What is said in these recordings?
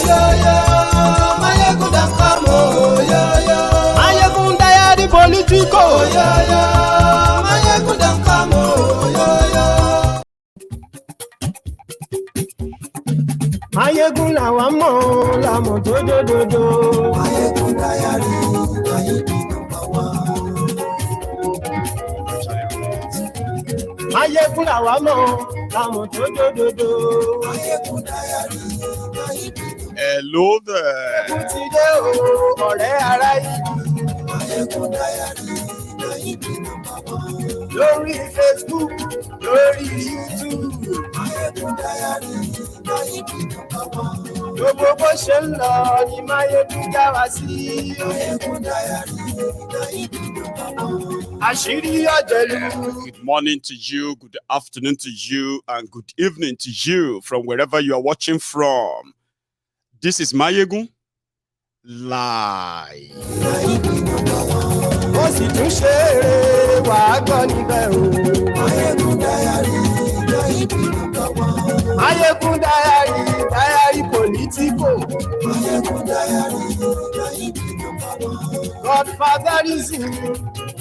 yo yo. Mayegun dan kamo, yo yo. Mayegun diary politico, yo yo. Mayegun dan kamo, yo yo. Mayegun làwa mọ̀, la mọ̀ dódódódó. Mayegun diary, Mayegun number one. Mayegun làwa mọ̀, la mọ̀ dódódódó. Mayegun diary, Mayegun. Hello there. Mayegun ti dé o, ọ̀rẹ́ ará yìí. Mayegun diary, Mayegun number one. Lórí Facebook, lórí YouTube. Mayegun diary, Mayegun number one. Gbogbo bó ṣe ń lọ ni Mayegun já wa sí. Mayegun diary, Mayegun number one. Àṣírí ọ̀jẹ̀lú. Good morning to you, good afternoon to you, and good evening to you from wherever you are watching from. This is Mayegun Live. Ó sì tún ṣe eré wàá gbọ́ níbẹ̀ o. Mayegun diary, Mayegun number one. Mayegun diary, diary politico. Mayegun diary, Mayegun number one. Godfatherism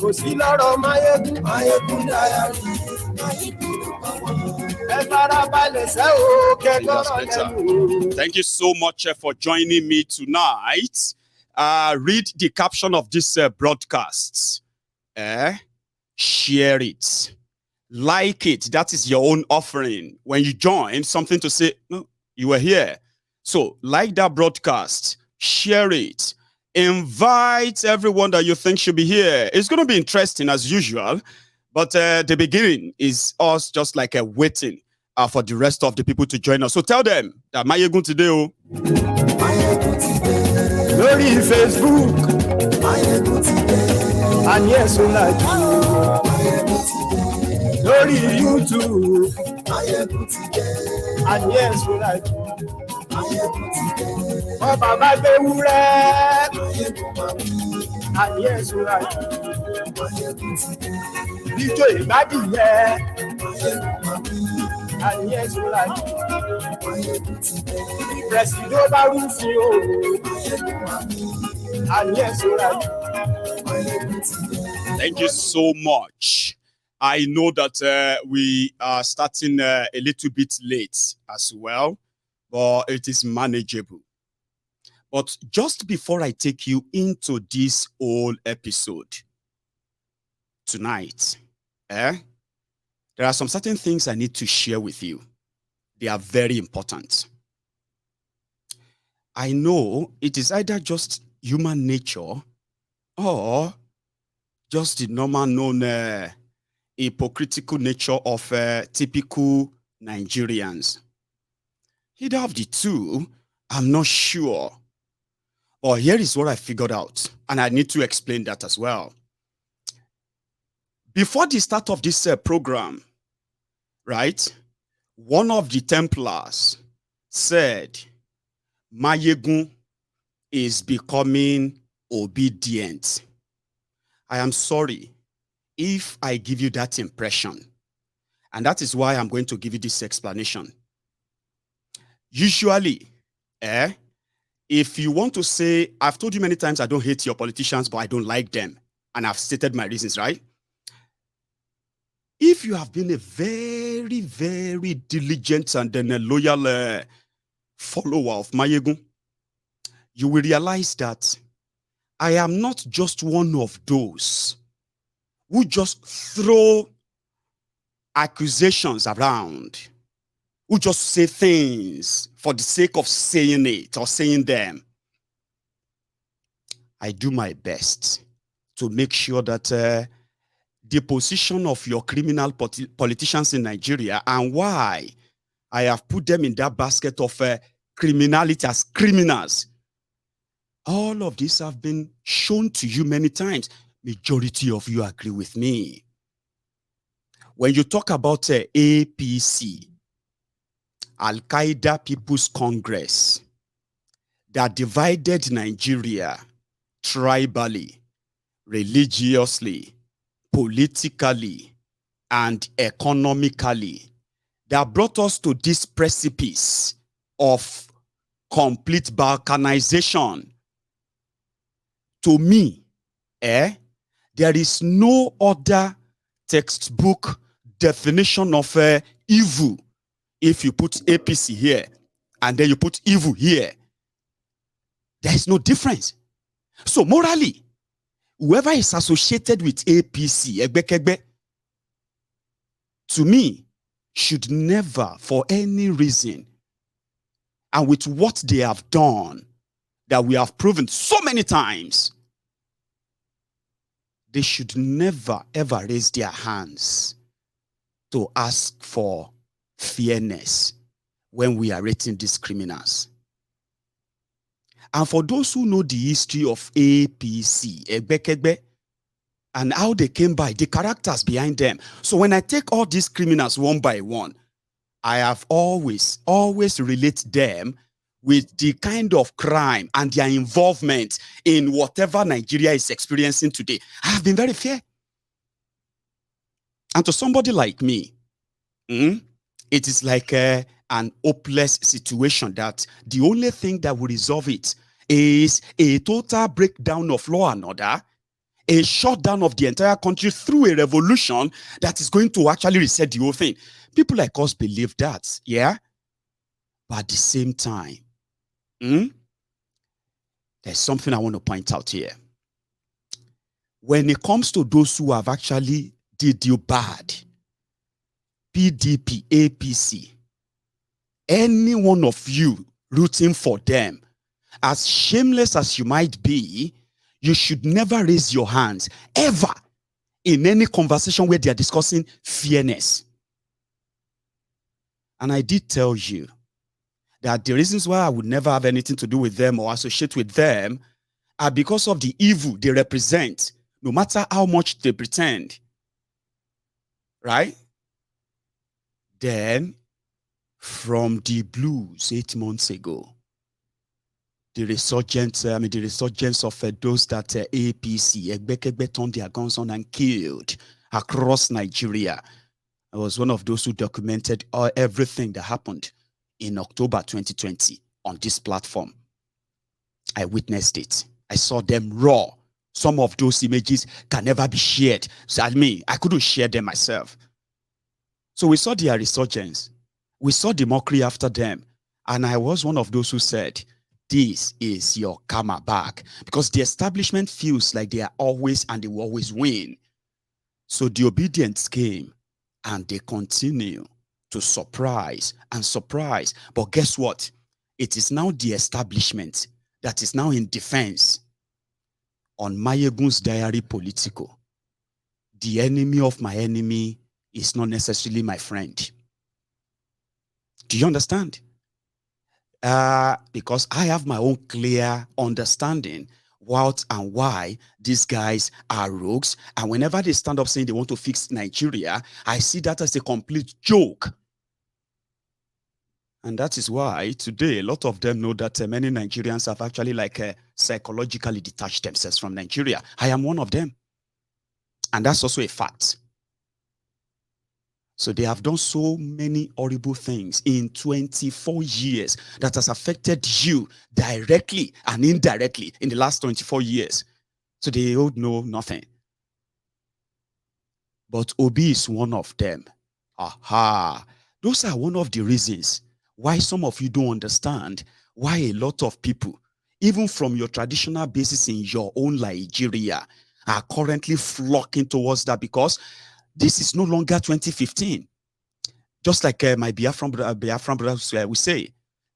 kò sí lọ́rọ̀ Mayegun. Mayegun diary, Mayegun number one. Ẹ farabalẹ̀ sẹ́ o, kẹ́kọ̀ọ́ lẹ́nu. Thank you so much for joining me tonight. Read the caption of this broadcast. Share it. Like it. That is your own offering. When you join, something to say, no, you were here. So like that broadcast. Share it. Invite everyone that you think should be here. It's going to be interesting as usual. But the beginning is us just like a waiting for the rest of the people to join us. So tell them that Mayegun today. Mayegun today. Lórí Facebook. Mayegun today. And yes, we like you. Mayegun today. Lórí YouTube. Mayegun today. And yes, we like you. Mayegun today. Ọba bá gbé wúrẹ́. Mayegun mami. And yes, we like you. Mayegun today. Díjọ́ ìgbádìyẹ. Mayegun mami. And yes, we like you. Mayegun today. Presido Barufi o. Mayegun mami. And yes, we like you. Mayegun today. Thank you so much. I know that we are starting a little bit late as well, but it is manageable. But just before I take you into this whole episode tonight, there are some certain things I need to share with you. They are very important. I know it is either just human nature or just the normal known hypocritical nature of typical Nigerians. Either of the two, I'm not sure. But here is what I figured out, and I need to explain that as well. Before the start of this program, right, one of the Templars said, Mayegun is becoming obedient. I am sorry if I give you that impression. And that is why I'm going to give you this explanation. Usually, if you want to say, I've told you many times I don't hate your politicians, but I don't like them. And I've stated my reasons, right? If you have been a very, very diligent and then a loyal follower of Mayegun, you will realize that I am not just one of those who just throw accusations around, who just say things for the sake of saying it or saying them. I do my best to make sure that the position of your criminal politicians in Nigeria and why I have put them in that basket of criminality as criminals. All of these have been shown to you many times. Majority of you agree with me. When you talk about APC, Al-Qaeda People's Congress, that divided Nigeria tribally, religiously, politically, and economically, that brought us to this precipice of complete balkanization. To me, there is no other textbook definition of evil. If you put APC here and then you put evil here, there is no difference. So morally, whoever is associated with APC, Egbekegbe, to me, should never, for any reason, and with what they have done, that we have proven so many times, they should never, ever raise their hands to ask for fairness when we are rating these criminals. And for those who know the history of APC, Egbekegbe, and how they came by, the characters behind them. So when I take all these criminals one by one, I have always relate them with the kind of crime and their involvement in whatever Nigeria is experiencing today. I have been very fair. And to somebody like me, it is like an hopeless situation that the only thing that will resolve it is a total breakdown of law and order, a shutdown of the entire country through a revolution that is going to actually reset the whole thing. People like us believe that, yeah? But at the same time, there's something I want to point out here. When it comes to those who have actually did you bad, PDP, APC, any one of you rooting for them, as shameless as you might be, you should never raise your hands, ever, in any conversation where they are discussing fairness. And I did tell you that the reasons why I would never have anything to do with them or associate with them are because of the evil they represent, no matter how much they pretend. Right? Then, from the blues 8 months ago, the resurgence of those that APC, Egbekegbe, turned their guns on and killed across Nigeria. I was one of those who documented everything that happened in October 2020 on this platform. I witnessed it. I saw them raw. Some of those images can never be shared. So I couldn't share them myself. So we saw their resurgence. We saw the mockery after them. And I was one of those who said, this is your karma back. Because the establishment feels like they are always and they will always win. So the Obidients came and they continue to surprise and surprise. But guess what? It is now the establishment that is now in defense on Mayegun's diary political. The enemy of my enemy is not necessarily my friend. Do you understand? Because I have my own clear understanding what and why these guys are rogues. And whenever they stand up saying they want to fix Nigeria, I see that as a complete joke. And that is why today, a lot of them know that many Nigerians have actually psychologically detached themselves from Nigeria. I am one of them. And that's also a fact. So they have done so many horrible things in 24 years that has affected you directly and indirectly in the last 24 years. So they don't know nothing. But Obi is one of them. Aha. Those are one of the reasons why some of you don't understand why a lot of people, even from your traditional bases in your own Nigeria, are currently flocking towards that, because this is no longer 2015. Just like my Biafran brothers we say,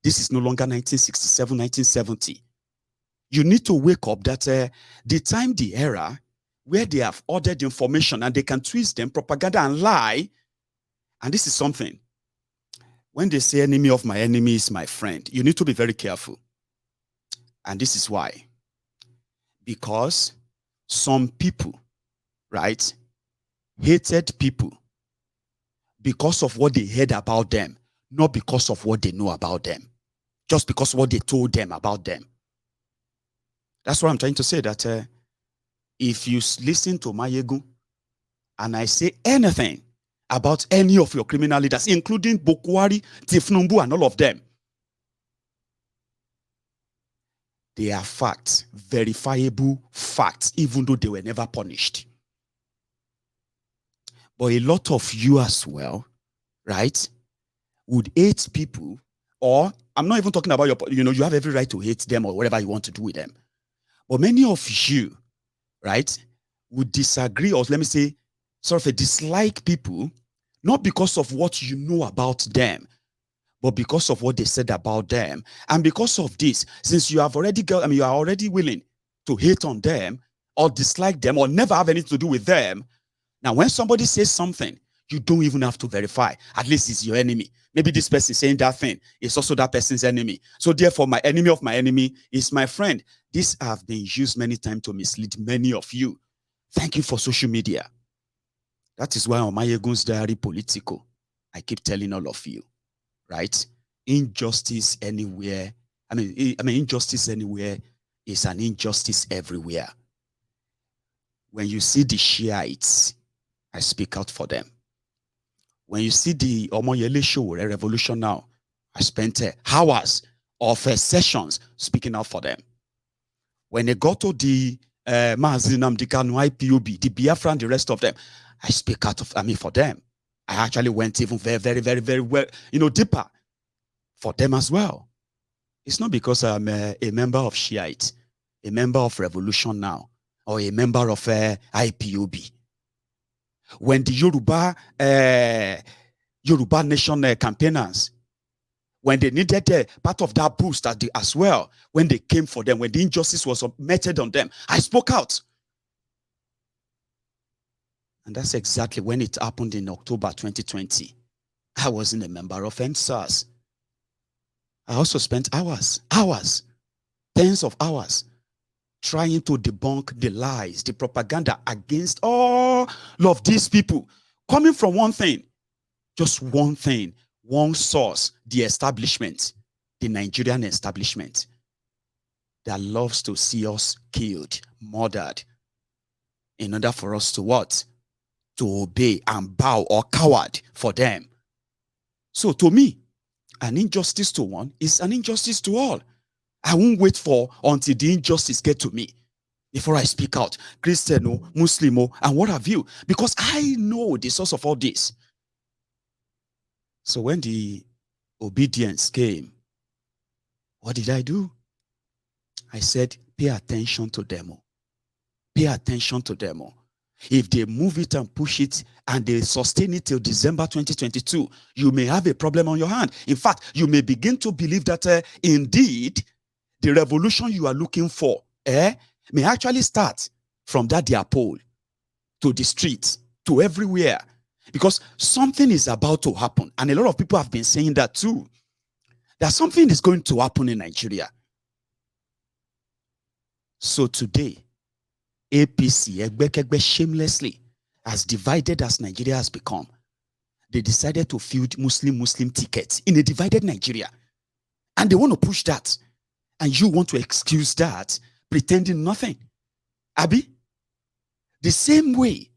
this is no longer 1967, 1970. You need to wake up that the era where they have ordered information and they can twist them, propaganda and lie. And this is something. When they say enemy of my enemy is my friend, you need to be very careful. And this is why. Because some people, right, hated people because of what they heard about them, not because of what they know about them, just because of what they told them about them. That's what I'm trying to say, that if you listen to Mayegun and I say anything about any of your criminal leaders, including Bokwari, Tifnumbu, and all of them, They are facts, verifiable facts, even though they were never punished. But a lot of you as well, right, would hate people, or I'm not even talking about you have every right to hate them or whatever you want to do with them. But many of you, right, would disagree, or let me say, sort of dislike people, not because of what you know about them, but because of what they said about them. And because of this, since you are already willing to hate on them or dislike them or never have anything to do with them, now when somebody says something, you don't even have to verify. At least it's your enemy. Maybe this person saying that thing is also that person's enemy. So therefore, my enemy of my enemy is my friend. This have been used many times to mislead many of you. Thank you for social media. That is why on Mayegun's Diary Political, I keep telling all of you, right? Injustice anywhere. Injustice anywhere is an injustice everywhere. When you see the Shiites, I speak out for them. When you see the Omoyele Sowore revolution now, I spent hours of sessions speaking out for them. When they got to the Mazinam, the Kano, IPOB, the Biafra, and the rest of them, I speak out for them. I actually went even very, very, very, very well, deeper for them as well. It's not because I'm a member of Shiite, a member of Revolution Now, or a member of IPOB. When the Yoruba Nation campaigners, when they needed part of that boost as well, when they came for them, when the injustice was meted on them, I spoke out. And that's exactly when it happened in October 2020. I wasn't a member of NSAS. I also spent hours, tens of hours, trying to debunk the lies, the propaganda against all of these people, coming from one thing, just one thing, one source, the establishment, the Nigerian establishment that loves to see us killed, murdered, in order for us to what? To obey and bow or coward for them. So to me, an injustice to one is an injustice to all. I won't wait until the injustice get to me before I speak out, Christian, Muslim, and what have you, because I know the source of all this. So when the Obidients came, what did I do? I said, pay attention to them. Pay attention to them. If they move it and push it and they sustain it till December 2022, you may have a problem on your hand. In fact, you may begin to believe that indeed the revolution you are looking for may actually start from that their pole to the streets, to everywhere. Because something is about to happen. And a lot of people have been saying that too. That something is going to happen in Nigeria. So today, APC, Egbekegbe, shamelessly, as divided as Nigeria has become, they decided to field Muslim tickets in a divided Nigeria. And they want to push that. And you want to excuse that, pretending nothing. Abi, the same way,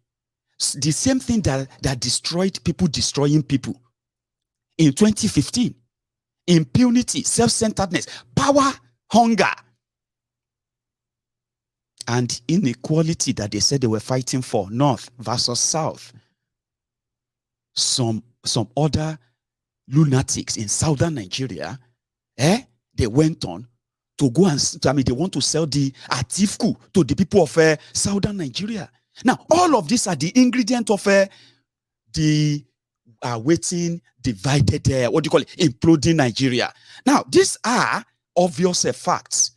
the same thing that destroyed people destroying people in 2015, impunity, self-centeredness, power, hunger, and inequality that they said they were fighting for, North versus South. Some other lunatics in southern Nigeria, they went on to go and, they want to sell the Atifku to the people of southern Nigeria. Now, all of these are the ingredient of the waiting, divided, imploding Nigeria. Now, these are obvious facts.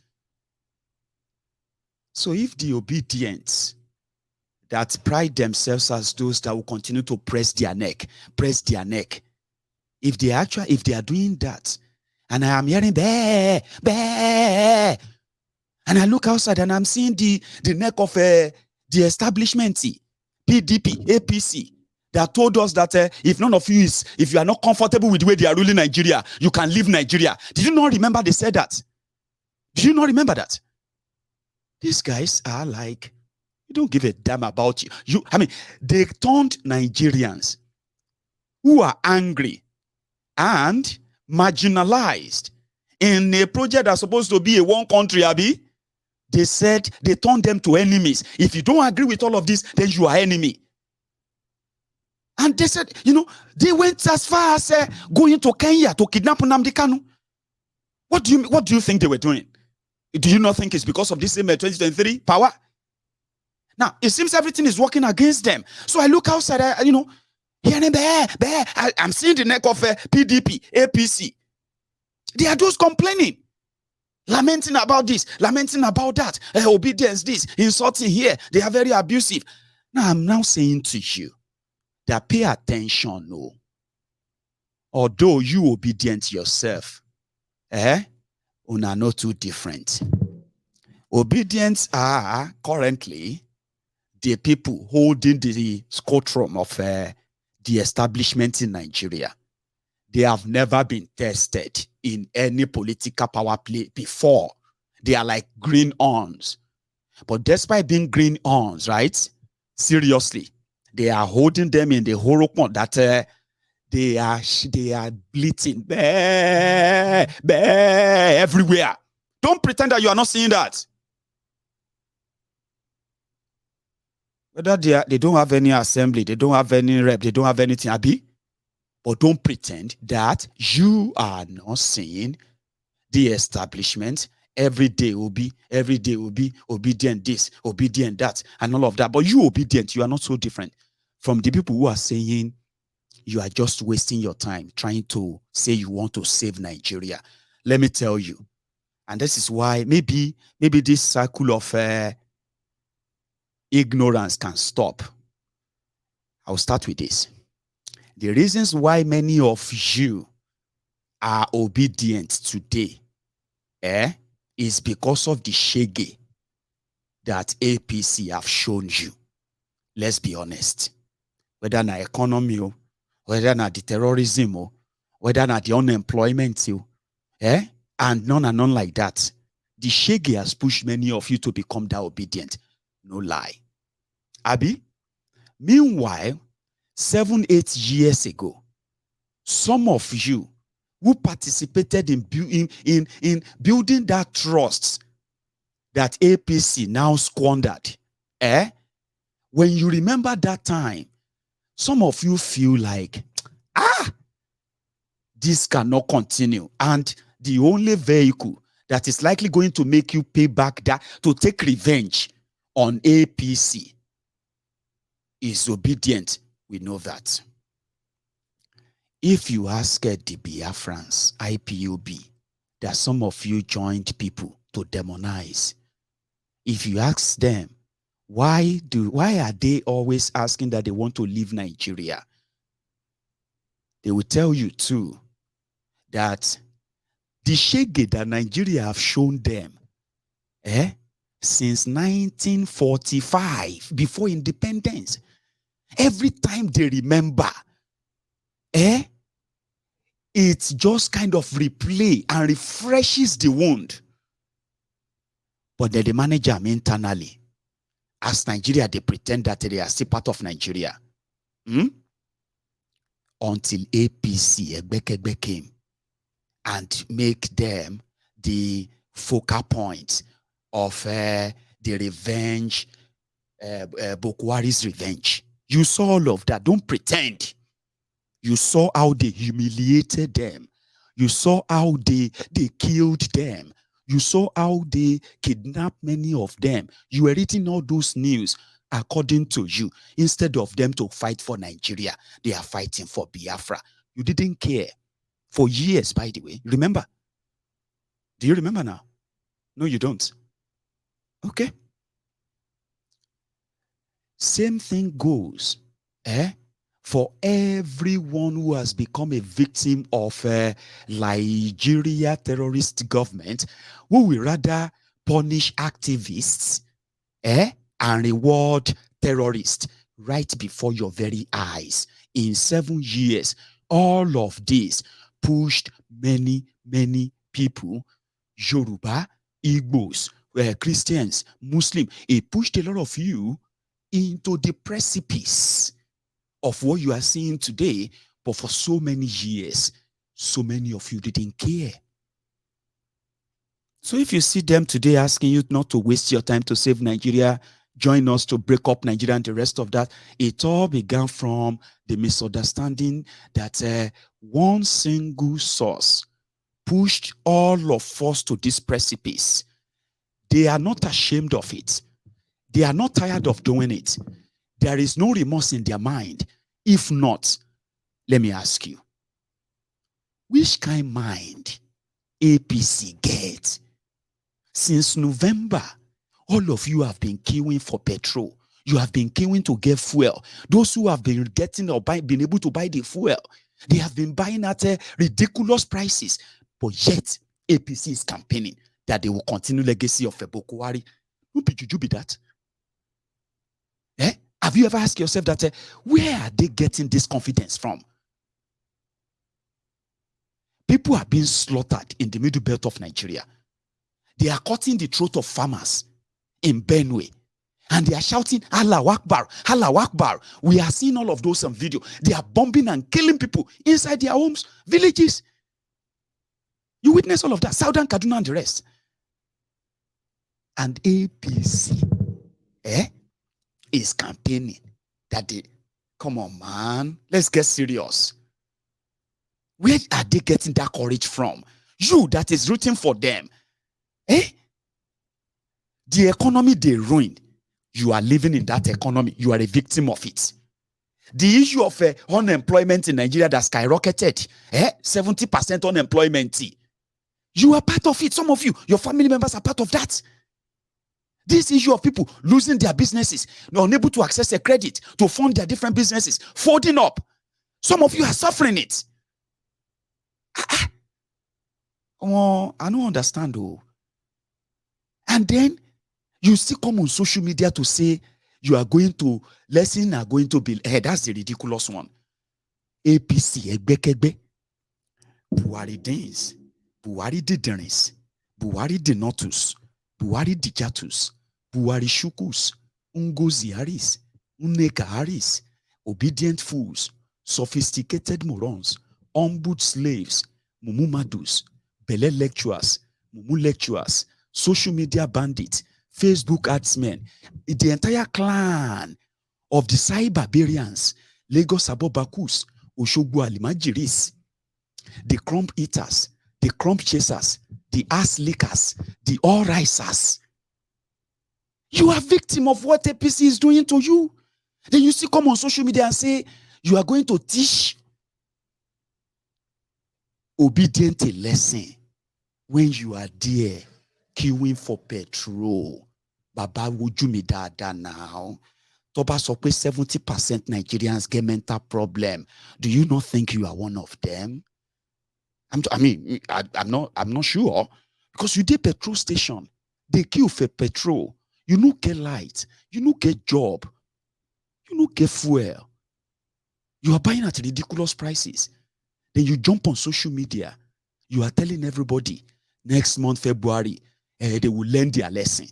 So if the Obidients that pride themselves as those that will continue to press their neck, if they are doing that, and I am hearing bah, bah, and I look outside and I'm seeing the neck of the establishment, PDP, APC, that told us that if none of you if you are not comfortable with the way they are ruling Nigeria, you can leave Nigeria. Did you not remember they said that? Did you not remember that? These guys are like, you don't give a damn about you. They turned Nigerians who are angry and marginalized in a project that's supposed to be a one country, Abi, they said they turned them to enemies. If you don't agree with all of this, then you are enemy. And they said, they went as far as going to Kenya to kidnap Nnamdi Kanu. What do you think they were doing? Do you not think it's because of this same 2023 power? Now, it seems everything is working against them. So I look outside, hearing I'm seeing the neck of PDP, APC. They are just complaining, lamenting about this, lamenting about that, obedience this, insulting here. They are very abusive. Now, I'm now saying to you that pay attention, no. Although you obedient yourself, una not too different. Obedients are currently the people holding the scotrum of the establishment in Nigeria. They have never been tested in any political power play before. They are like green horns. But despite being green horns, right? Seriously, they are holding them in the horror that they are bleating everywhere. Don't pretend that you are not seeing that. Whether they don't have any assembly, they don't have any rep, they don't have anything, Abi. But don't pretend that you are not seeing the establishment. Every day will be obedient this, obedient that, and all of that. But you obedient, you are not so different from the people who are saying you are just wasting your time trying to say you want to save Nigeria. Let me tell you. And this is why maybe this cycle of ignorance can stop. I'll start with this. The reasons why many of you are obedient today is because of the shege that APC have shown you. Let's be honest. Whether na economy, whether na the terrorism, whether na the unemployment, and none like that. The shege has pushed many of you to become that obedient. No lie. Abi? Meanwhile, 7-8 years ago, some of you who participated in building that trust that APC now squandered, when you remember that time, some of you feel like, this cannot continue. And the only vehicle that is likely going to make you pay back that, to take revenge on APC, is obedient. We know that. If you ask the Biafrans, IPOB, that some of you joined people to demonize, if you ask them, why are they always asking that they want to leave Nigeria? They will tell you too that the shege that Nigeria have shown them since 1945, before independence, every time they remember, it just kind of replay and refreshes the wound. But then they manage them internally. As Nigeria, they pretend that they are still part of Nigeria. Until APC, Egbekegbe came and make them the focal point of the revenge, Bokwari's revenge. You saw all of that. Don't pretend. You saw how they humiliated them. You saw how they killed them. You saw how they kidnapped many of them. You were reading all those news according to you. Instead of them to fight for Nigeria, they are fighting for Biafra. You didn't care for years, by the way. Remember? Do you remember now? No, you don't. Okay. Same thing goes for everyone who has become a victim of Nigeria terrorist government, who will rather punish activists and reward terrorists right before your very eyes. In 7 years, all of this pushed many people, Yoruba, Igbos, Christians, Muslims. It pushed a lot of you into the precipice of what you are seeing today. But for so many years, so many of you didn't care. So if you see them today asking you not to waste your time to save Nigeria, join us to break up Nigeria and the rest of that, it all began from the misunderstanding that one single source pushed all of us to this precipice. They are not ashamed of it. They are not tired of doing it. There is no remorse in their mind. If not, let me ask you, which kind of mind APC gets? Since November, all of you have been queuing for petrol. You have been queuing to get fuel. Those who have been getting or been able to buy the fuel, they have been buying at ridiculous prices. But yet, APC is campaigning that they will continue legacy of Febokuwari. Who be juju be that? Have you ever asked yourself that where are they getting this confidence from? People are being slaughtered in the middle belt of Nigeria. They are cutting the throat of farmers in Benue. And they are shouting, Allah Akbar, Allah Akbar. We are seeing all of those on video. They are bombing and killing people inside their homes, villages. You witness all of that. Southern Kaduna and the rest. And APC is campaigning that they, come on, man, let's get serious. Where are they getting that courage from? You that is rooting for them. The economy they ruined, you are living in that economy. You are a victim of it. The issue of unemployment in Nigeria that skyrocketed, 70% unemployment. You are part of it. Some of you, your family members are part of that. This issue of people losing their businesses, unable to access a credit to fund their different businesses, folding up. Some of you are suffering it. Oh, I don't understand though. And then you still come on social media to say you are going to, lessons are going to be, that's the ridiculous one. APC, Egbekegbe, Buhari Dins, Buhari Diderins, Buhari Denotus, Buhari Dijatus, Buhari Shukus, Ngozi Haris, Nneka Haris, obedient fools, sophisticated morons, ombud slaves, Mumu Madus, Bele lecturers, Mumu lecturers, social media bandits, Facebook adsmen, the entire clan of the Sai barbarians, Lagos Abobakus, Oshogbo Alimajiris, the crumb eaters, the crumb chasers, the ass lickers, the all-risers. You are victim of what APC is doing to you. Then you still come on social media and say you are going to teach obedient a lesson when you are there queuing for petrol. Baba, would you me that now? Toba so 70% Nigerians get mental problem. Do you not think you are one of them? I'm not sure. Because you did petrol station, they queue for petrol. You no get light, you no get job, you no get fuel. You are buying at ridiculous prices. Then you jump on social media. You are telling everybody next month, February, they will learn their lesson.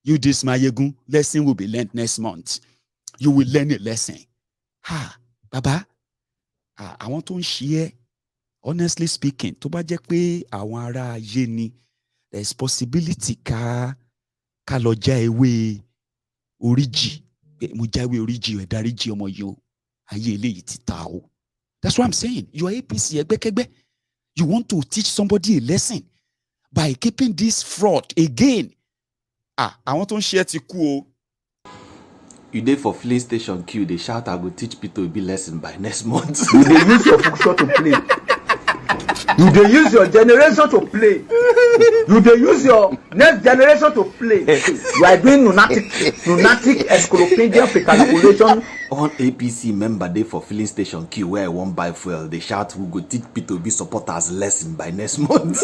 You this Mayegun, lesson will be learned next month. You will learn a lesson. Baba, I want to share, honestly speaking, to ba jẹ́ pé àwọn ará ayé ni, there is possibility ká lọ já ewé oríjì. Mo já ewé oríjì, ẹ dáríjì ọmọ yìí o. Ayé eléyìí ti ta o. That's what I'm saying. You are APC, ẹgbẹ́kẹ́gbẹ́. You want to teach somebody a lesson by keeping this fraud again. I want to share ti kú o. You dey for filling station queue, they shout, I will teach people to be lesson by next month. You dey use your function to play. You dey use your generation to play. You dey use your next generation to play. You are doing lunatic encyclopedia calculation. One APC member dey for filling station queue where I won't buy fuel. They shout, we go teach people to be supporters lesson by next month.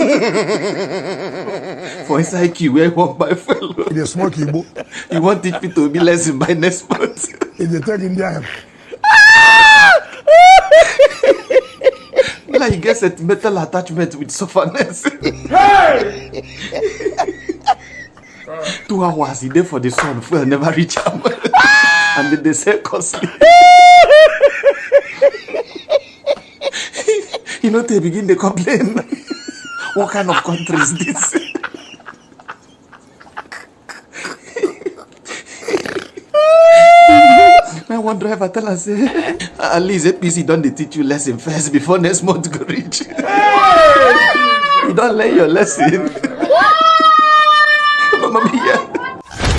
For inside queue where I won't buy fuel. It is smoke Igbo. You want teach people to be lesson by next month. It is take India. Like you get sentimental attachment with sufferness. Hey! 2 hours he dey for the sun, fuel never reach him. And they say costly. You know, they begin to complain. What kind of country is this? one driver tell us, at least APC don't they teach you lesson first before next month go reach. You don't learn your lesson. Mama mia.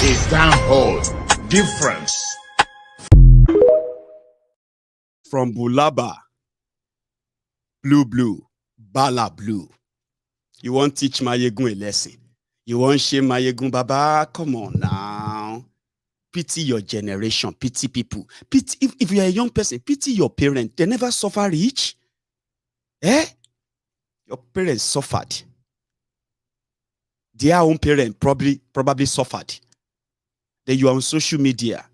It's downhole. Difference. From Bulaba, blue, Bala blue. You won't teach Mayegun a lesson. You won't shame Mayegun, Baba. Come on now. Pity your generation. Pity people. Pity if you are a young person, pity your parents. They never suffer rich. Your parents suffered. Their own parents probably suffered. Then you are on social media,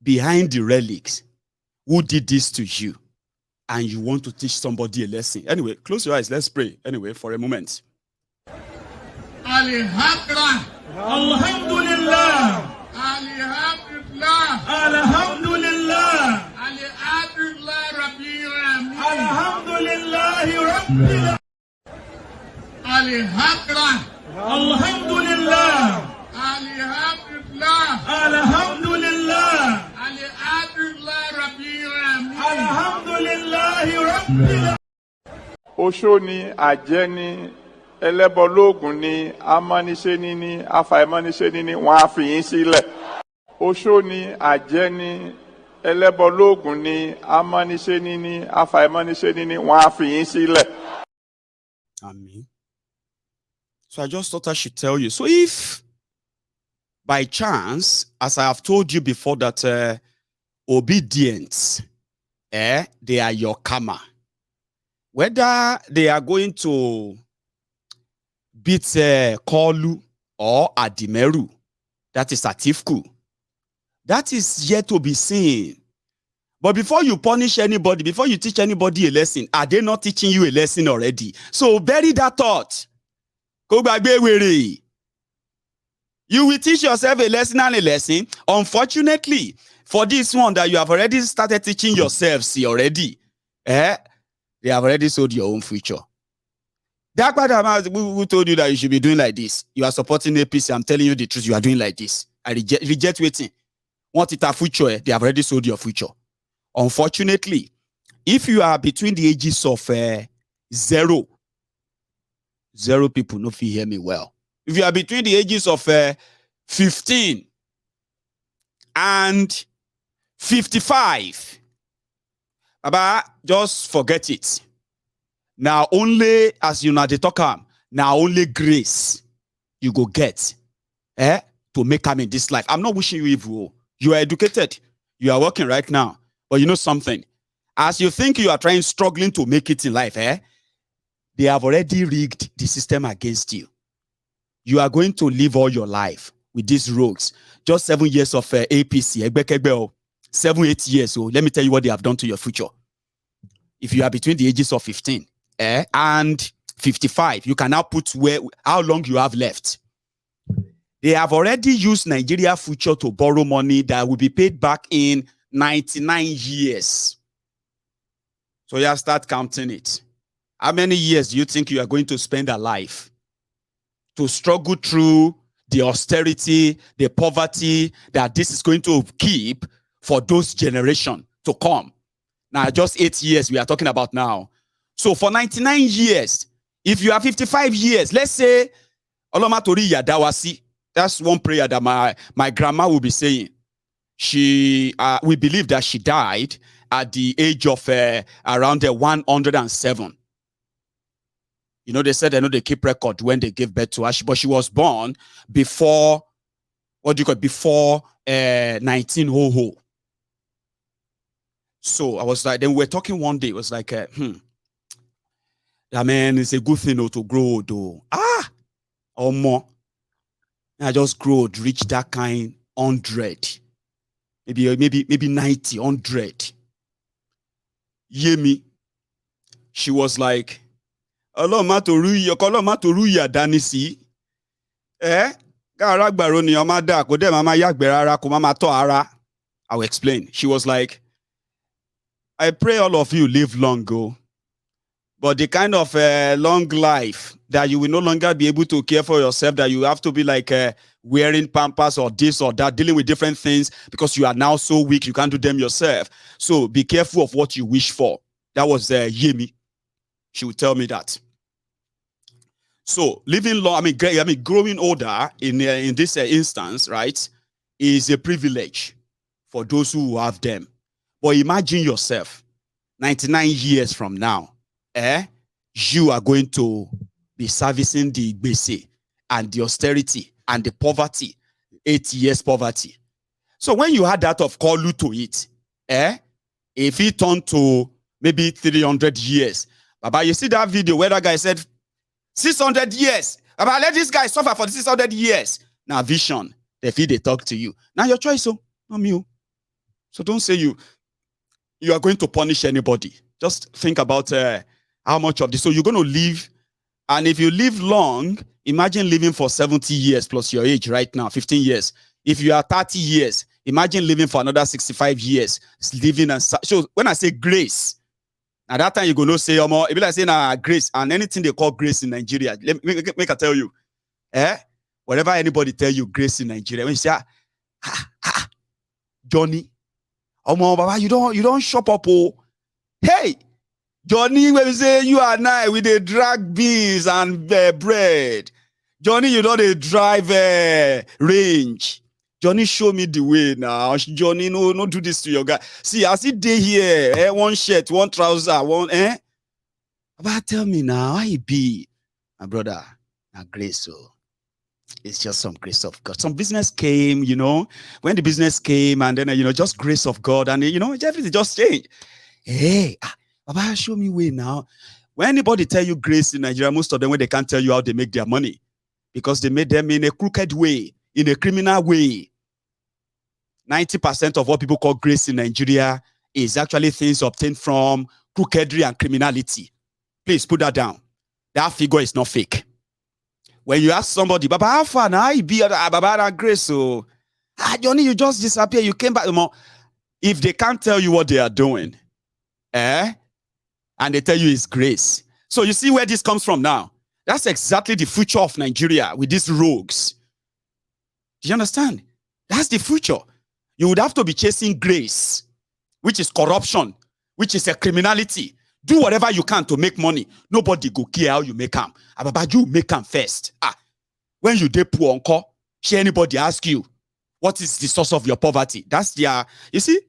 behind the relics. Who did this to you? And you want to teach somebody a lesson. Anyway, close your eyes. Let's pray. Anyway, for a moment. Alhamdulillah. Alhamdulillah. Alhamdulillah. Alhamdulillah. Alhamdulillah Rabbil Alamin. Alhamdulillah Rabbil Alamin. Alhamdulillah. Alhamdulillah. Alhamdulillah. Alhamdulillah Rabbil Alamin. Alhamdulillah Rabbil Alamin. Oṣó ni, àjẹ́ ni, ẹlẹ́bọlóògùn ni, amániṣẹ́ni ni, afàìmọ́niṣẹ́ni ni, wọ́n á fi yín sílẹ̀. Oṣó ni, àjẹ́ ni, ẹlẹ́bọlóògùn ni, amániṣẹ́ni ni, afàìmọ́niṣẹ́ni ni, wọ́n á fi yín sílẹ̀. Amen. So I just thought I should tell you. So if by chance, as I have told you before, that Obidients, they are your karma. Whether they are going to beat Kolu or Adimeru, that is Atifku, that is yet to be seen. But before you punish anybody, before you teach anybody a lesson, are they not teaching you a lesson already? So bury that thought. You will teach yourself a lesson and a lesson. Unfortunately, for this one that you have already started teaching yourself, see already, they have already sold your own future. That part who told you that you should be doing like this? You are supporting APC. I'm telling you the truth. You are doing like this. I reject waiting. Want it a future? They have already sold your future. Unfortunately, if you are between the ages of zero people, no fit hear me well. If you are between the ages of 15 and 55, Baba, just forget it. Now only, as you know, they talk now only grace you go get to make them in this life. I'm not wishing you evil. You are educated. You are working right now. But you know something? As you think you are struggling to make it in life, they have already rigged the system against you. You are going to live all your life with these rogues. Just 7 years of APC, 7-8 years. So let me tell you what they have done to your future. If you are between the ages of 15 and 55, you can now put how long you have left. They have already used Nigeria future to borrow money that will be paid back in 99 years. So you start counting it. How many years do you think you are going to spend alive to struggle through the austerity, the poverty that this is going to keep for those generations to come? Now, just 8 years we are talking about now. So for 99 years, if you are 55 years, let's say, Oloma Tori Yadawasi, that's one prayer that my grandma will be saying. We believe that she died at the age of around 107. You know, they said they keep record when they gave birth to her, but she was born before, before 1900. So I was like, then we were talking one day, it was like, I mean, it's a good thing to grow old, though. Or more. I just grow old, reach that kind 100. Maybe 90, 100. Yemi. She was like, Oloma toru ya danisi. I will explain. She was like, I pray all of you live long, go. But the kind of long life that you will no longer be able to care for yourself, that you have to be like wearing pampers or this or that, dealing with different things because you are now so weak, you can't do them yourself. So be careful of what you wish for. That was Yemi. She would tell me that. So living long, growing older in this instance, right, is a privilege for those who have them. But imagine yourself, 99 years from now, you are going to be servicing the gbese and the austerity and the poverty, 8 years poverty. So when you had that of Kolu to it, if it turned to maybe 300 years, Baba, you see that video where that guy said 600 years, Baba, let this guy suffer for the 600 years. Now vision, they feel they talk to you. Now your choice, so not me. So don't say you are going to punish anybody. Just think about how much of this. So you're going to live, and if you live long, imagine living for 70 years plus your age right now, 15 years. If you are 30 years, imagine living for another 65 years. Living and so when I say grace, at that time you're going to say, it be like saying grace, and anything they call grace in Nigeria. Let me make I tell you, whatever anybody tell you grace in Nigeria, when you say Johnny, Baba, you don't shop up, oh. Hey, Johnny, when you say you and I, we dey drag beans and bread. Johnny, you don't drive range. Johnny, show me the way now. Johnny, no do this to your guy. See, I see day here, one shirt, one trouser, one, But tell me now, how you be? My brother, now grace, so it's just some grace of God. Some business came, when the business came, and then, just grace of God, and, everything just changed. Hey, Baba, show me way now. When anybody tell you grace in Nigeria, most of them, when they can't tell you how they make their money, because they made them in a crooked way, in a criminal way. 90% of what people call grace in Nigeria is actually things obtained from crookedry and criminality. Please put that down. That figure is not fake. When you ask somebody, Baba, how far now? I be Baba grace, so Johnny, you just disappear. You came back. If they can't tell you what they are doing, and they tell you it's grace. So you see where this comes from now. That's exactly the future of Nigeria with these rogues. Do you understand? That's the future. You would have to be chasing grace, which is corruption, which is a criminality. Do whatever you can to make money. Nobody go care how you make them. But you make them first. When you dey poor uncle, should anybody ask you, what is the source of your poverty? That's you see,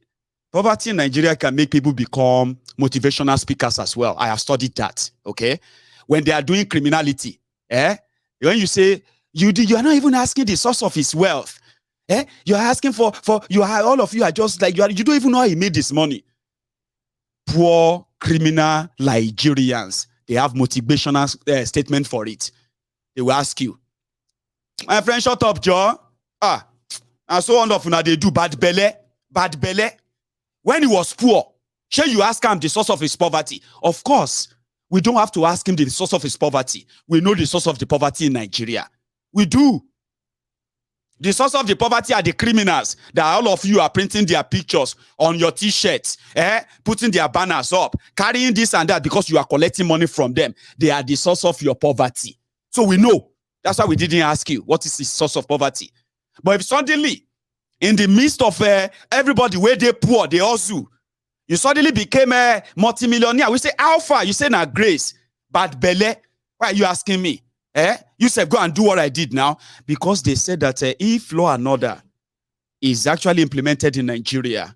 poverty in Nigeria can make people become motivational speakers as well. I have studied that, okay? When they are doing criminality, when you say, you are not even asking the source of his wealth. You are asking for all of you are just like, you don't even know how he made this money. Poor criminal Nigerians, they have motivational statement for it. They will ask you, my friend, shut up, John. And so wonderful now they do bad belly. When he was poor, shall you ask him the source of his poverty? Of course, we don't have to ask him the source of his poverty. We know the source of the poverty in Nigeria. We do. The source of the poverty are the criminals that all of you are printing their pictures on your t-shirts, putting their banners up, carrying this and that because you are collecting money from them. They are the source of your poverty. So we know. That's why we didn't ask you, what is the source of poverty? But if suddenly, in the midst of everybody where they poor, they also, you suddenly became a multimillionaire. We say, Alpha, you say, now grace, bad belly. Why are you asking me? You said, go and do what I did now. Because they said that if law and order is actually implemented in Nigeria,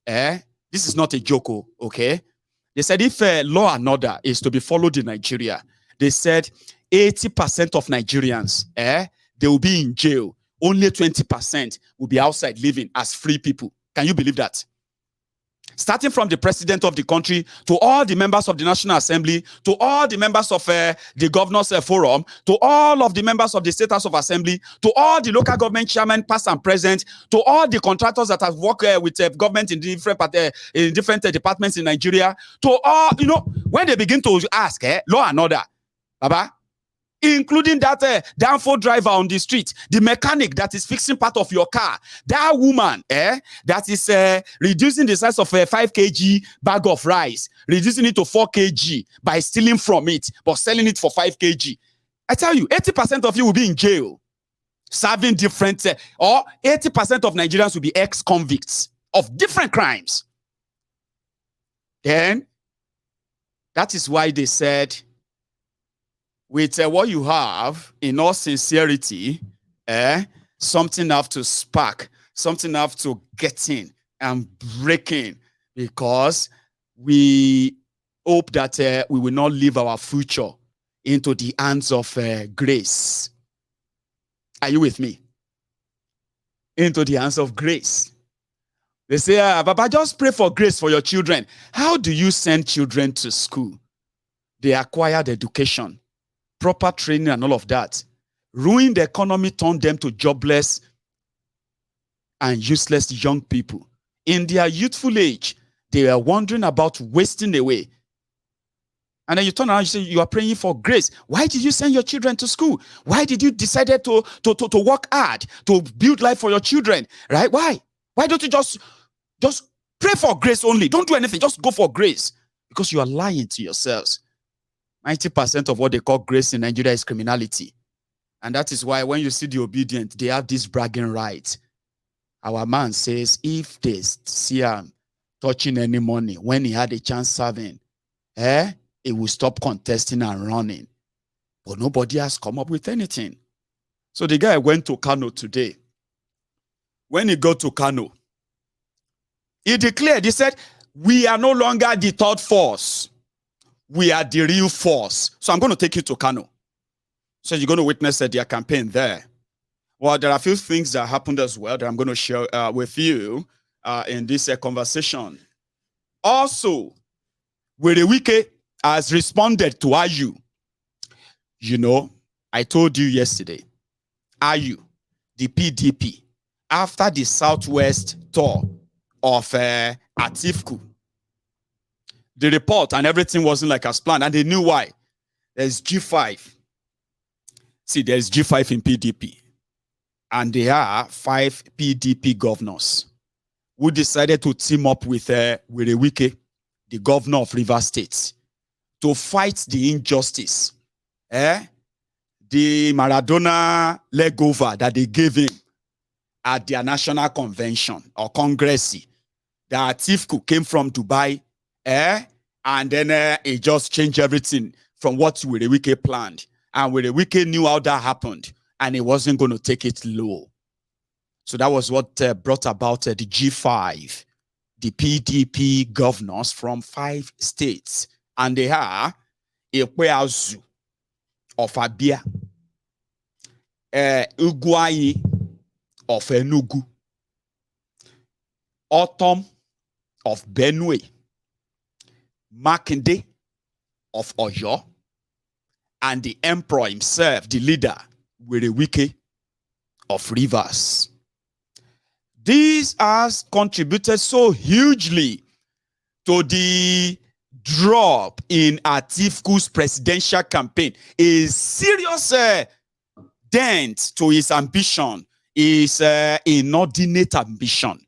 this is not a joke, okay? They said if law and order is to be followed in Nigeria, they said 80% of Nigerians, they will be in jail. Only 20% will be outside living as free people. Can you believe that? Starting from the president of the country to all the members of the National Assembly, to all the members of the Governors Forum, to all of the members of the State House of Assembly, to all the local government chairmen, past and present, to all the contractors that have worked with government in different departments in Nigeria, to all, when they begin to ask, law and order, Baba, including that downfall driver on the street, the mechanic that is fixing part of your car, that woman that is reducing the size of a 5 kg bag of rice, reducing it to 4 kg by stealing from it, but selling it for 5 kg. I tell you, 80% of you will be in jail, serving different, or 80% of Nigerians will be ex-convicts of different crimes. Then, that is why they said, with what you have, in all sincerity, something have to spark, something have to get in and break in, because we hope that we will not leave our future into the hands of grace. Are you with me? Into the hands of grace. They say, Baba, just pray for grace for your children. How do you send children to school? They acquired education, proper training and all of that. Ruin the economy, turn them to jobless and useless young people. In their youthful age, they are wondering about wasting away. And then you turn around and say, you are praying for grace. Why did you send your children to school? Why did you decide to work hard, to build life for your children? Right? Why? Why don't you just pray for grace only? Don't do anything. Just go for grace. Because you are lying to yourselves. 90% of what they call grace in Nigeria is criminality. And that is why when you see the obedient, they have this bragging right. Our man says, if they see him touching any money when he had a chance serving, he will stop contesting and running. But nobody has come up with anything. So the guy went to Kano today. When he got to Kano, he declared, he said, we are no longer the third force. We are the real force. So I'm going to take you to Kano. So you're going to witness their campaign there. Well, there are a few things that happened as well that I'm going to share with you in this conversation. Also, Werewike has responded to Ayu. You know, I told you yesterday, Ayu, the PDP, after the Southwest tour of Atifku, the report and everything wasn't like as planned, and they knew why. There's G5. See, there's G5 in PDP, and there are 5 PDP governors who decided to team up with Werewike, the governor of Rivers State, to fight the injustice, the Maradona leg over that they gave him at their national convention or congress. That Atifku came from Dubai, and then it just changed everything from what Werewike planned. And Werewike knew how that happened, and he wasn't going to take it low. So that was what brought about the G5, the PDP governors from 5 states. And they are Ekweazu of Abia, Ugwai of Enugu, Autumn of Benue, Makinde of Oyo, and the emperor himself, the leader, Werewike of Rivers. This has contributed so hugely to the drop in Atifku's presidential campaign. A serious dent to his ambition, is inordinate ambition.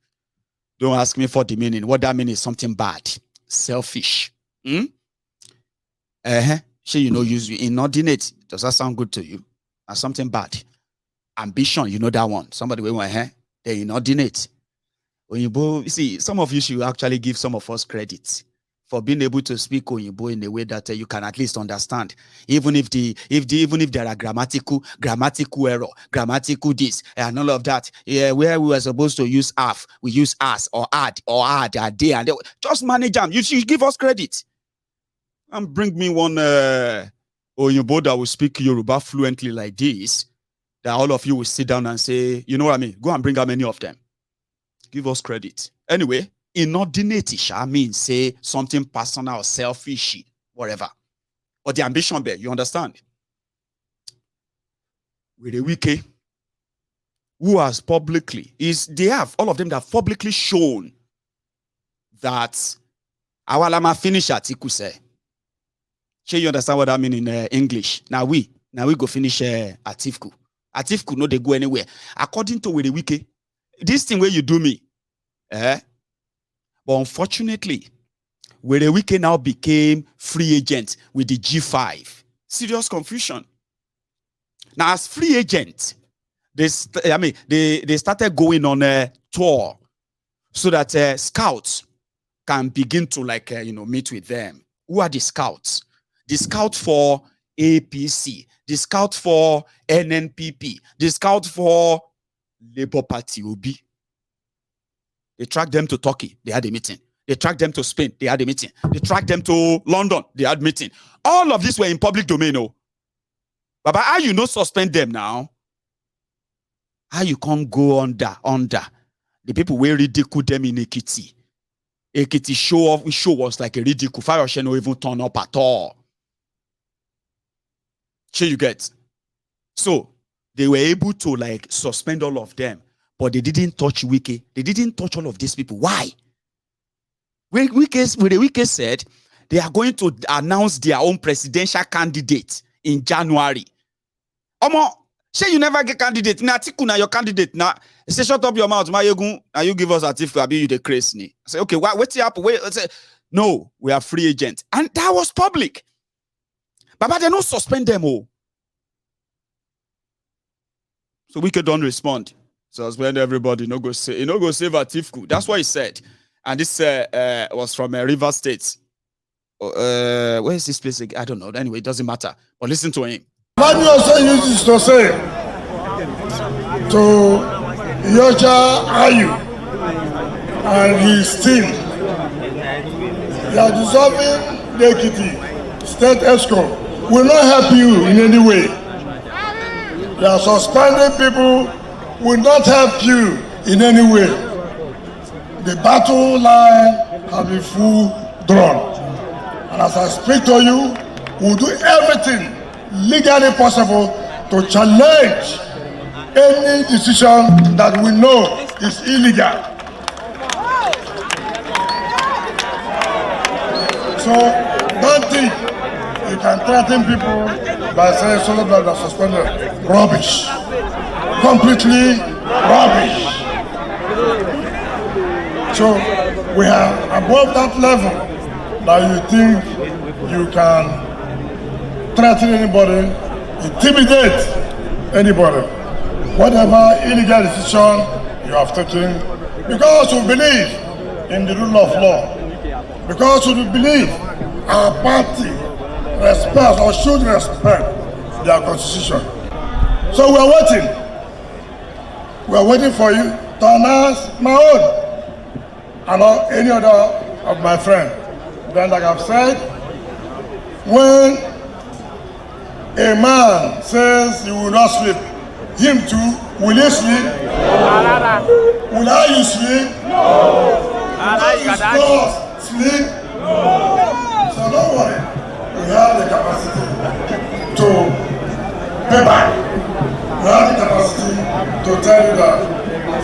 Don't ask me for the meaning. What that means is something bad, selfish. Sure, you know, use inordinate. Does that sound good to you? Or something bad? Ambition, you know that one. Somebody went, they're inordinate. Oyinbo, you see, some of you should actually give some of us credit for being able to speak Oyinbo in a way that you can at least understand, even if there are grammatical error, grammatical this and all of that. Yeah, where we were supposed to use half, we use as or add a day, and just manage them. You should give us credit. And bring me one Oyinbo that will speak Yoruba fluently like this, that all of you will sit down and say, you know what I mean? Go and bring how many of them. Give us credit. Anyway, inordinate means say something personal or selfish, whatever. But the ambition there, you understand? Werewike, who has publicly, all of them that have publicly shown that Awalama finish Atiku say. You understand what I mean in English? Now we Now we go finish Atifku. Atifku no they go anywhere. According to the wiki, this thing where you do me, but unfortunately, where the wiki now became free agent with the G5. Serious confusion. Now as free agent, they started going on a tour so that scouts can begin to meet with them. Who are the scouts? The scout for APC, the scout for NNPP, the scout for Labour Party Obi. They tracked them to Turkey, they had a meeting. They tracked them to Spain, they had a meeting. They tracked them to London, they had a meeting. All of these were in public domain. Oh. But how you not suspend them now? How you can't go under? The people will ridicule them in Ekiti. Ekiti show was like a ridicule. Fayoshe no even turn up at all. Sure you get. So they were able to suspend all of them, but they didn't touch Wike. They didn't touch all of these people. Why? When Wike said they are going to announce their own presidential candidate in January. Omo, say you never get candidate. Na Atiku na your candidate. Now say shut up your mouth. Now you give us Atiku. Abi you the crazy. I say okay. What's happen? Wait. Say no. We are free agents, and that was public. Baba, they don't suspend them all. So Wike don't respond. Suspend everybody. No go save Atiku. That's what he said. And this was from River State. Where is this place? I don't know. Anyway, it doesn't matter. But listen to him. Manu also uses to say to Yoja Ayu and his team, you are dissolving the Ekiti State ESCO will not help you in any way. You are suspending people will not help you in any way. The battle line has been full drawn. And as I speak to you, we'll do everything legally possible to challenge any decision that we know is illegal. So don't think you can threaten people by saying solo blood are suspended. Rubbish. Completely rubbish. So we are above that level that you think you can threaten anybody, intimidate anybody. Whatever illegal decision you have taken, because you believe in the rule of law, because you believe our party respects or should respect their constitution. So we are waiting. We are waiting for you to announce my own and not any other of my friends. Then, like I've said, when a man says he will not sleep, him too, will he sleep? Will I sleep? No. Will his boss sleep? No. So don't worry, we have the capacity to pay back. We have the capacity to tell you that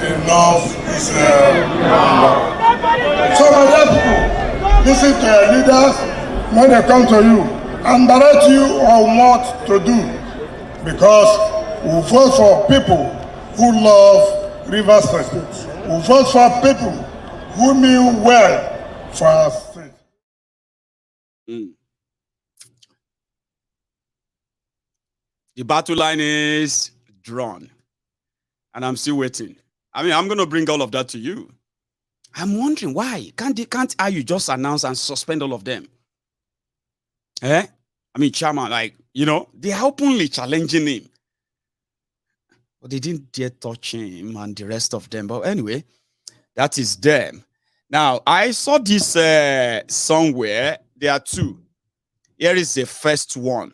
enough is enough. So my dear people, listen to your leaders when they come to you and direct you on what to do, because we vote for people who love Rivers State. We vote for people who mean well for our state. The battle line is drawn, and I'm still waiting. I mean, I'm going to bring all of that to you. I'm wondering why can't you just announce and suspend all of them? I mean, chairman, they are openly challenging him, but they didn't dare touch him and the rest of them. But anyway, that is them. Now, I saw this somewhere. There are two. Here is the first one.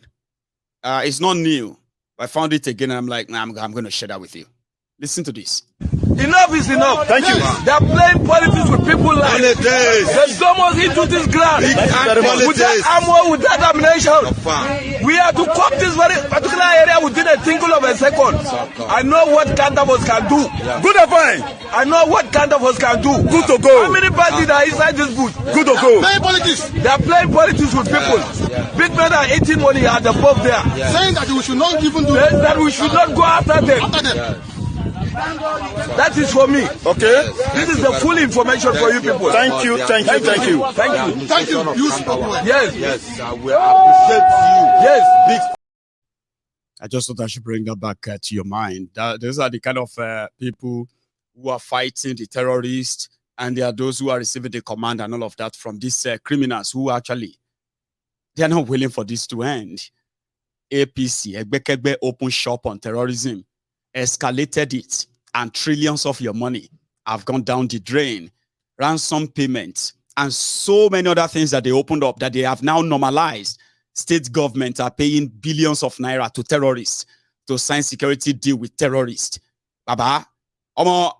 It's not new. I found it again, and I'm like, nah, I'm going to share that with you. Listen to this. Enough is enough. Thank you. They are playing politics with people's lives. They don't want into this ground. With that armor, with that ammunition. We have to cop this very particular area within a tinkle of a second. I know what kind of us can do. Good or fine? I know what kind of us can do. Good to go. How many parties are inside this booth? Good to go. Playing politics. They are playing politics with people. Big men are eating money at the pub there. Saying that we should not even do That we should not go after them. That is for me. Okay. This is the full information for you people. Thank you. Thank you. Thank you. You spoke well. Yes. Yes, I will appreciate you. Yes. I just thought I should bring that back to your mind. Those are the kind of people who are fighting the terrorists, and there are those who are receiving the command and all of that from these criminals who actually, they are not willing for this to end. APC, Egbekegbe, open shop on terrorism, escalated it, and trillions of your money have gone down the drain. Ransom payments, and so many other things that they opened up that they have now normalized. State governments are paying billions of naira to terrorists to sign security deal with terrorists. Baba, you know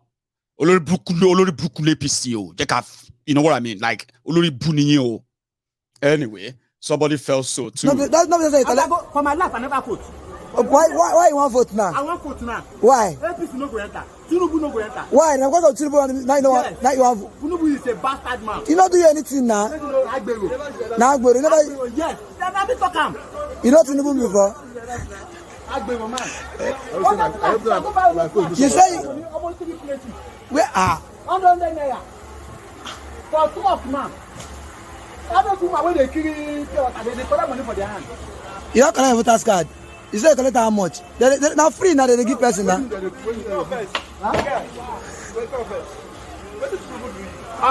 what I mean? Like, anyway, somebody felt so too. No, that's not what I say. For my life, I never vote. Why you want vote now? I want vote now. Why? APC no go enter. Tinubu no go enter. Why? Now because of Tinubu, now you want. Tinubu is a bastard man. You not do anything now. Agbero. Now Agbero, never. Yes. Never talk am. You know Tinubu before. Agbero man. You say where are? 100 naira. For truck man. I don't think when they kill they collect money for their hand. You don't collect voters card. You say collect how much? They now free now. They give person now. I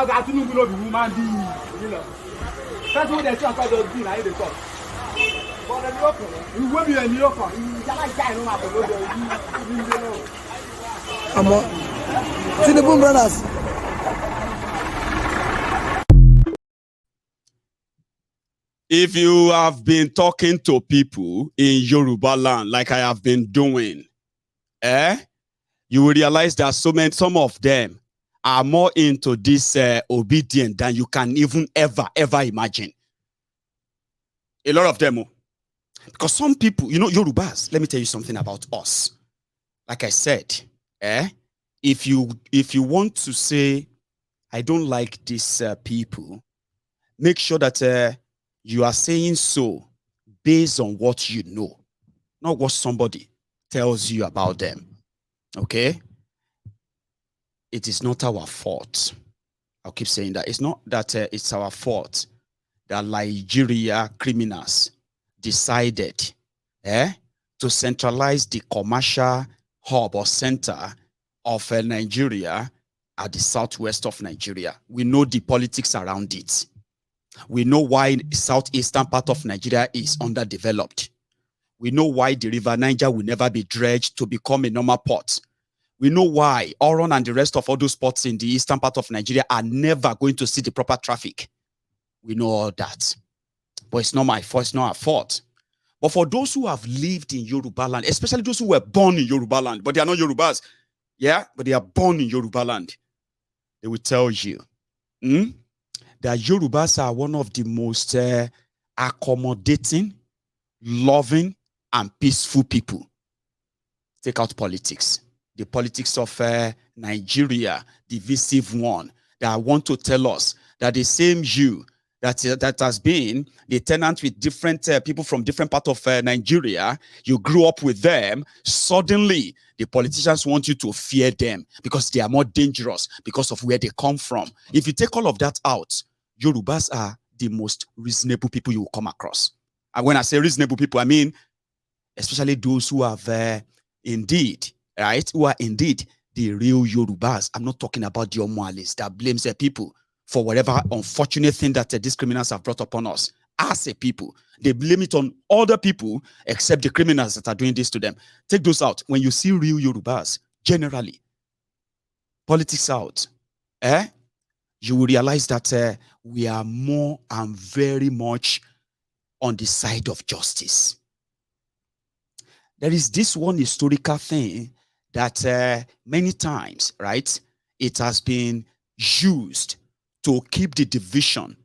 got to know the woman being. That's what they say about the bill. I the talk. You will be a New Yorker. You just guy no matter what. Tinubu brothers. If you have been talking to people in Yoruba land, like I have been doing, you will realize that some of them are more into this obedience than you can even ever imagine. A lot of them, because some people, you know, Yorubas. Let me tell you something about us. Like I said, if you want to say, I don't like these people, make sure that you are saying so based on what you know, not what somebody tells you about them. Okay? It is not our fault. I'll keep saying that. It's not that it's our fault that Nigeria criminals decided to centralize the commercial hub or center of Nigeria at the southwest of Nigeria. We know the politics around it. We know why the southeastern part of Nigeria is underdeveloped. We know why the River Niger will never be dredged to become a normal port. We know why Oron and the rest of all those ports in the eastern part of Nigeria are never going to see the proper traffic. We know all that. But it's not my fault, it's not our fault. But for those who have lived in Yoruba land, especially those who were born in Yoruba land, but they are not Yorubas, but they are born in Yoruba land, they will tell you that Yorubas are one of the most accommodating, loving, and peaceful people. Take out politics. The politics of Nigeria, divisive one, that want to tell us that the same you that has been the tenant with different people from different parts of Nigeria, you grew up with them, suddenly the politicians want you to fear them because they are more dangerous because of where they come from. If you take all of that out, Yorubas are the most reasonable people you will come across. And when I say reasonable people, I mean especially those who have indeed, right, who are indeed the real Yorubas. I'm not talking about the Omoalis that blames their people for whatever unfortunate thing that these criminals have brought upon us. As a people, they blame it on other people except the criminals that are doing this to them. Take those out. When you see real Yorubas, generally, politics out, you will realize that we are more and very much on the side of justice. There is this one historical thing that many times, right, it has been used to keep the division,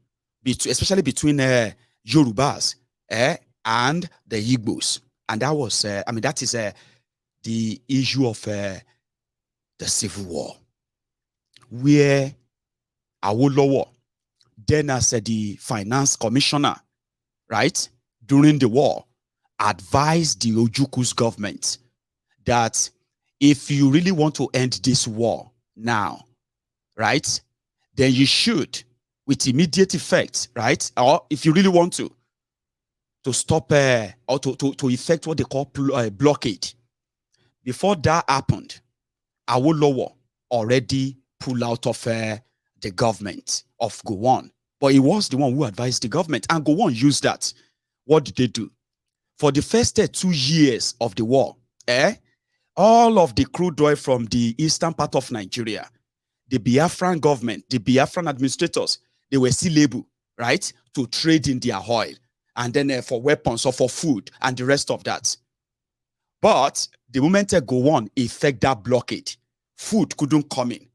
especially between Yorubas and the Igbos. And that was, that is the issue of the Civil War, where Awolowo, then as the finance commissioner, right, during the war, advised the Ojuku's government that if you really want to end this war now, right, then you should, with immediate effect, right, or if you really want to stop or to effect what they call blockade. Before that happened, Awolowo already pulled out of the government of Gowon. But he was the one who advised the government, and Gowon used that. What did they do? For the first 2 years of the war, all of the crude oil from the eastern part of Nigeria, the Biafran government, the Biafran administrators, they were still able, right, to trade in their oil, and then for weapons or for food and the rest of that. But the moment they go on, effect that blockade, food couldn't come in,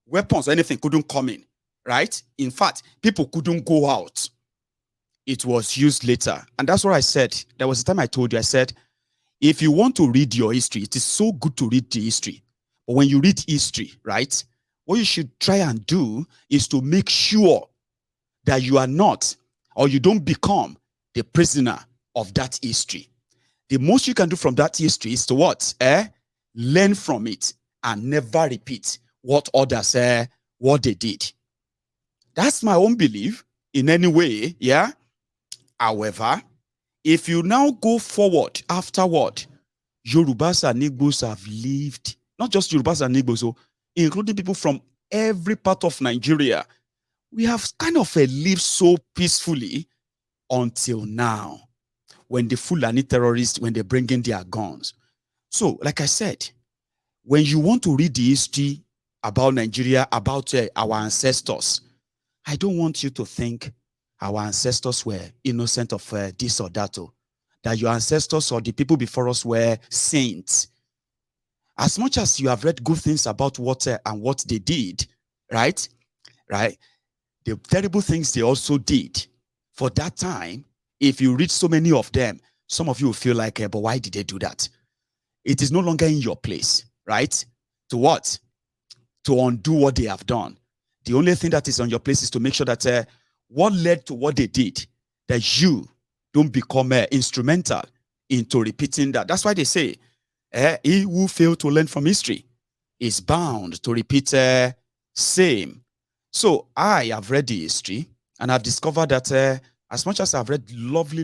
weapons or anything couldn't come in, right? In fact, people couldn't go out. It was used later. And that's what I said. There was a time I told you, I said, if you want to read your history, it is so good to read the history. But when you read history, right, what you should try and do is to make sure that you are not, or you don't become, the prisoner of that history. The most you can do from that history is to what? Learn from it and never repeat what others what they did. That's my own belief in any way, yeah? However, if you now go forward afterward, Yorubas and Igbos have lived, not just Yorubas and Igbos, so including people from every part of Nigeria, we have kind of lived so peacefully until now, when the Fulani terrorists, when they bring in their guns. So, like I said, when you want to read the history about Nigeria, about our ancestors, I don't want you to think our ancestors were innocent of this or that, that your ancestors or the people before us were saints. As much as you have read good things about what and what they did, right? The terrible things they also did for that time, if you read so many of them, some of you will feel like, but why did they do that? It is no longer in your place, right? To what? To undo what they have done. The only thing that is on your place is to make sure that what led to what they did, that you don't become instrumental into repeating that. That's why they say, he who failed to learn from history is bound to repeat same. So I have read the history, and I've discovered that as much as I've read lovely